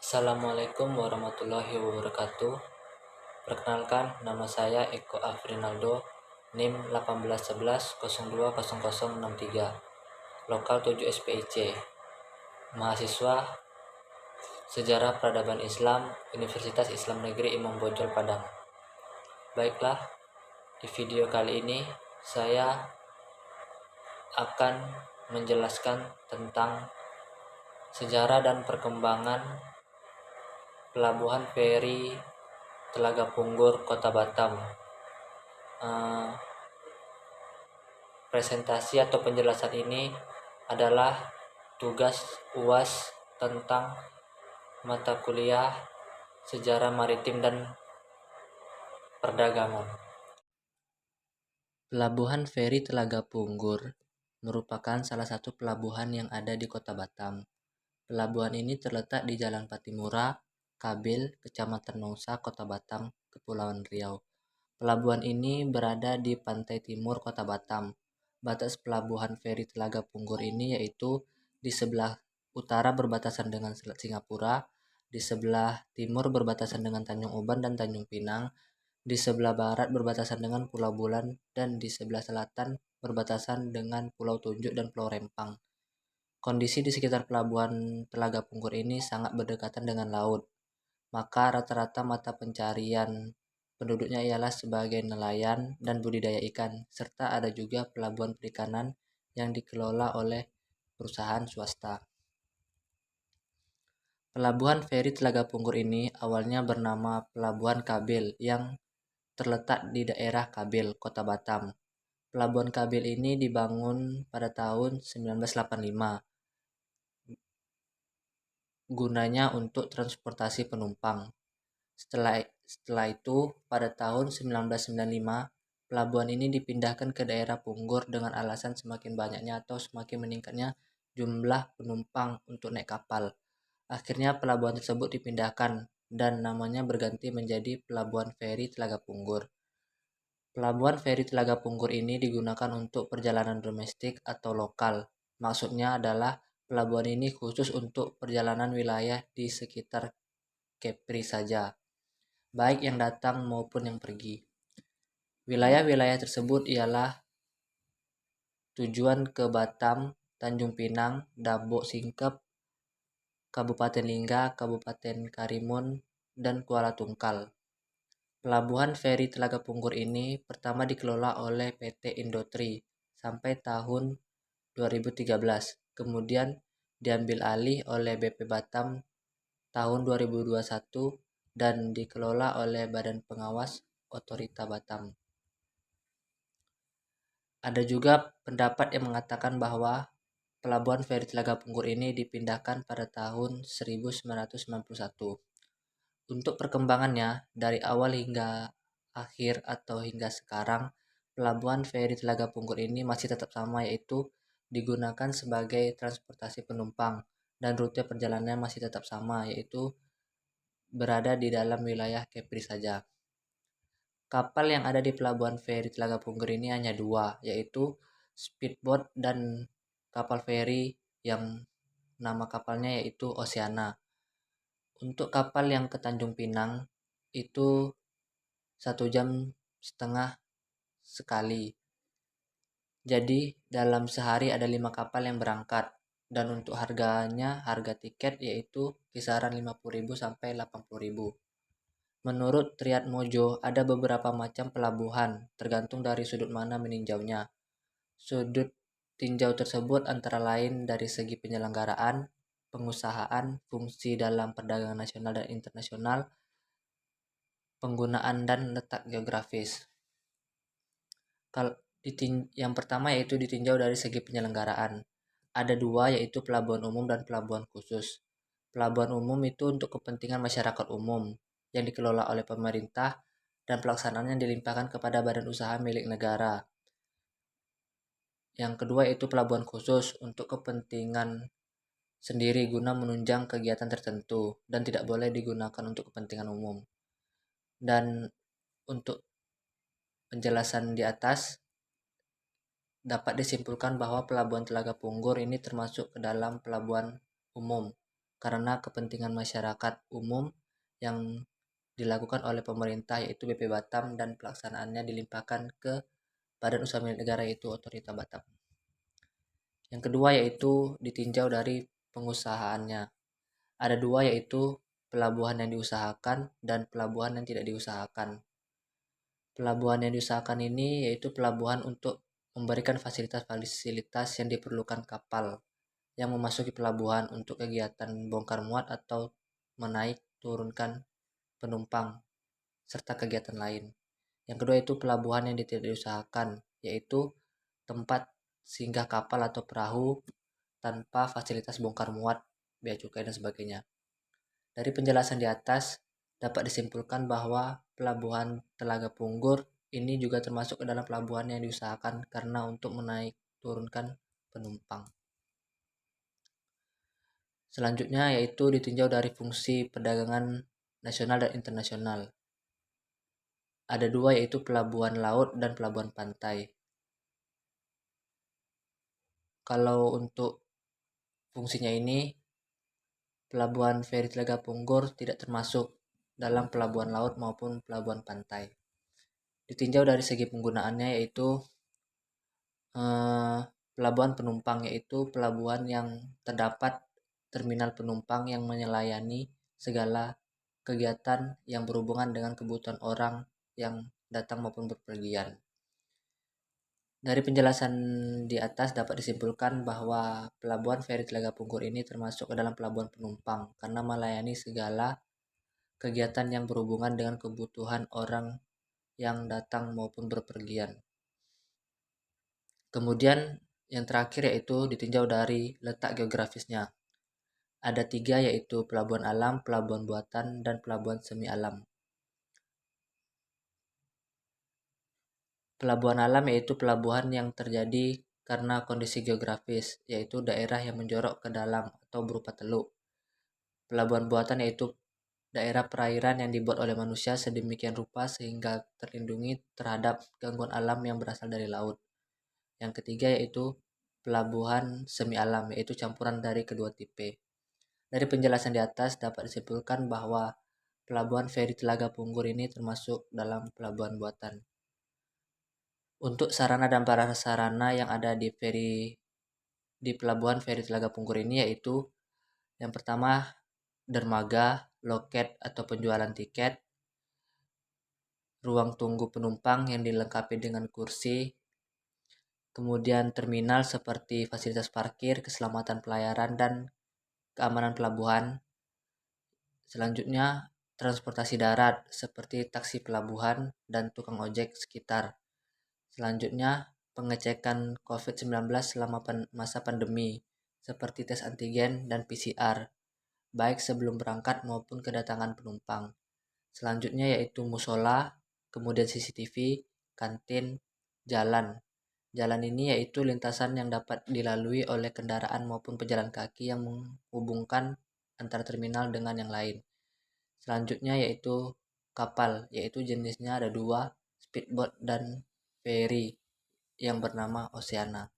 Assalamualaikum warahmatullahi wabarakatuh. Perkenalkan, nama saya Eko Afrinaldo, NIM 1811020063, lokal 7 SPIC, mahasiswa Sejarah Peradaban Islam, Universitas Islam Negeri Imam Bonjol Padang. Baiklah, di video kali ini saya akan menjelaskan tentang sejarah dan perkembangan Pelabuhan Feri Telaga Punggur, Kota Batam. Presentasi atau penjelasan ini adalah tugas UAS tentang mata kuliah Sejarah Maritim dan Perdagangan. Pelabuhan Feri Telaga Punggur merupakan salah satu pelabuhan yang ada di Kota Batam. Pelabuhan ini terletak di Jalan Patimura, Kabil, Kecamatan Nongsa, Kota Batam, Kepulauan Riau. Pelabuhan ini berada di pantai timur Kota Batam. Batas pelabuhan Feri Telaga Punggur ini yaitu di sebelah utara berbatasan dengan Selat Singapura, di sebelah timur berbatasan dengan Tanjung Uban dan Tanjung Pinang, di sebelah barat berbatasan dengan Pulau Bulan, dan di sebelah selatan berbatasan dengan Pulau Tunjuk dan Pulau Rempang. Kondisi di sekitar pelabuhan Telaga Punggur ini sangat berdekatan dengan laut, maka rata-rata mata pencarian penduduknya ialah sebagai nelayan dan budidaya ikan, serta ada juga pelabuhan perikanan yang dikelola oleh perusahaan swasta. Pelabuhan Feri Telaga Punggur ini awalnya bernama Pelabuhan Kabil yang terletak di daerah Kabil, Kota Batam. Pelabuhan Kabil ini dibangun pada tahun 1985. Gunanya untuk transportasi penumpang. Setelah itu, pada tahun 1995, pelabuhan ini dipindahkan ke daerah Punggur dengan alasan semakin banyaknya atau semakin meningkatnya jumlah penumpang untuk naik kapal. Akhirnya pelabuhan tersebut dipindahkan dan namanya berganti menjadi Pelabuhan Feri Telaga Punggur. Pelabuhan Feri Telaga Punggur ini digunakan untuk perjalanan domestik atau lokal. Maksudnya adalah pelabuhan ini khusus untuk perjalanan wilayah di sekitar Kepri saja, baik yang datang maupun yang pergi. Wilayah-wilayah tersebut ialah tujuan ke Batam, Tanjung Pinang, Dabok Singkep, Kabupaten Lingga, Kabupaten Karimun, dan Kuala Tungkal. Pelabuhan Feri Telaga Punggur ini pertama dikelola oleh PT Indotri sampai tahun 2013. Kemudian diambil alih oleh BP Batam tahun 2021 dan dikelola oleh Badan Pengawas Otorita Batam. Ada juga pendapat yang mengatakan bahwa Pelabuhan Feri Telaga Punggur ini dipindahkan pada tahun 1991. Untuk perkembangannya, dari awal hingga akhir atau hingga sekarang, Pelabuhan Feri Telaga Punggur ini masih tetap sama, yaitu digunakan sebagai transportasi penumpang dan rute perjalanannya masih tetap sama, yaitu berada di dalam wilayah Kepri saja. Kapal yang ada di Pelabuhan Feri Telaga Punggur ini hanya dua, yaitu speedboat dan kapal feri yang nama kapalnya yaitu Oceana. Untuk kapal yang ke Tanjung Pinang itu 1,5 jam sekali. Jadi dalam sehari ada 5 kapal yang berangkat, dan untuk harga tiket yaitu kisaran 50.000 sampai 80.000. Menurut Triad Mojo, ada beberapa macam pelabuhan, tergantung dari sudut mana meninjaunya. Sudut tinjau tersebut antara lain dari segi penyelenggaraan, pengusahaan, fungsi dalam perdagangan nasional dan internasional, penggunaan dan letak geografis. Yang pertama yaitu ditinjau dari segi penyelenggaraan. Ada dua, yaitu pelabuhan umum dan pelabuhan khusus. Pelabuhan umum itu untuk kepentingan masyarakat umum yang dikelola oleh pemerintah dan pelaksanaannya dilimpahkan kepada badan usaha milik negara. Yang kedua yaitu pelabuhan khusus untuk kepentingan sendiri guna menunjang kegiatan tertentu dan tidak boleh digunakan untuk kepentingan umum. Dan untuk penjelasan di atas, dapat disimpulkan bahwa Pelabuhan Telaga Punggur ini termasuk ke dalam pelabuhan umum karena kepentingan masyarakat umum yang dilakukan oleh pemerintah yaitu BP Batam dan pelaksanaannya dilimpahkan ke Badan Usaha Milik Negara yaitu Otorita Batam. Yang kedua yaitu ditinjau dari pengusahaannya. Ada dua yaitu pelabuhan yang diusahakan dan pelabuhan yang tidak diusahakan. Pelabuhan yang diusahakan ini yaitu pelabuhan untuk memberikan fasilitas-fasilitas yang diperlukan kapal yang memasuki pelabuhan untuk kegiatan bongkar muat atau menaik turunkan penumpang serta kegiatan lain. Yang kedua itu pelabuhan yang tidak diusahakan, yaitu tempat singgah kapal atau perahu tanpa fasilitas bongkar muat, bea cukai dan sebagainya. Dari penjelasan di atas dapat disimpulkan bahwa pelabuhan Telaga Punggur ini juga termasuk ke dalam pelabuhan yang diusahakan karena untuk menaik turunkan penumpang. Selanjutnya yaitu ditinjau dari fungsi perdagangan nasional dan internasional. Ada dua yaitu pelabuhan laut dan pelabuhan pantai. Kalau untuk fungsinya ini, pelabuhan feri Telaga Punggur tidak termasuk dalam pelabuhan laut maupun pelabuhan pantai. Ditinjau dari segi penggunaannya yaitu pelabuhan penumpang, yaitu pelabuhan yang terdapat terminal penumpang yang melayani segala kegiatan yang berhubungan dengan kebutuhan orang yang datang maupun berpergian. Dari penjelasan di atas dapat disimpulkan bahwa pelabuhan feri Telaga Punggur ini termasuk ke dalam pelabuhan penumpang karena melayani segala kegiatan yang berhubungan dengan kebutuhan orang yang datang maupun berpergian. Kemudian yang terakhir yaitu ditinjau dari letak geografisnya. Ada tiga yaitu pelabuhan alam, pelabuhan buatan, dan pelabuhan semi alam. Pelabuhan alam yaitu pelabuhan yang terjadi karena kondisi geografis, yaitu daerah yang menjorok ke dalam atau berupa teluk. Pelabuhan buatan yaitu daerah perairan yang dibuat oleh manusia sedemikian rupa sehingga terlindungi terhadap gangguan alam yang berasal dari laut. Yang ketiga yaitu pelabuhan semi alam, yaitu campuran dari kedua tipe. Dari penjelasan di atas dapat disimpulkan bahwa pelabuhan feri Telaga Punggur ini termasuk dalam pelabuhan buatan. Untuk sarana dan prasarana yang ada di pelabuhan feri Telaga Punggur ini yaitu yang pertama dermaga, loket atau penjualan tiket, ruang tunggu penumpang yang dilengkapi dengan kursi, kemudian terminal seperti fasilitas parkir, keselamatan pelayaran, dan keamanan pelabuhan. Selanjutnya, transportasi darat seperti taksi pelabuhan dan tukang ojek sekitar. Selanjutnya, pengecekan COVID-19 selama masa pandemi seperti tes antigen dan PCR, baik sebelum berangkat maupun kedatangan penumpang. Selanjutnya yaitu musola, kemudian CCTV, kantin, jalan. Jalan ini yaitu lintasan yang dapat dilalui oleh kendaraan maupun pejalan kaki yang menghubungkan antara terminal dengan yang lain. Selanjutnya yaitu kapal, yaitu jenisnya ada dua, speedboat dan ferry yang bernama Oceana.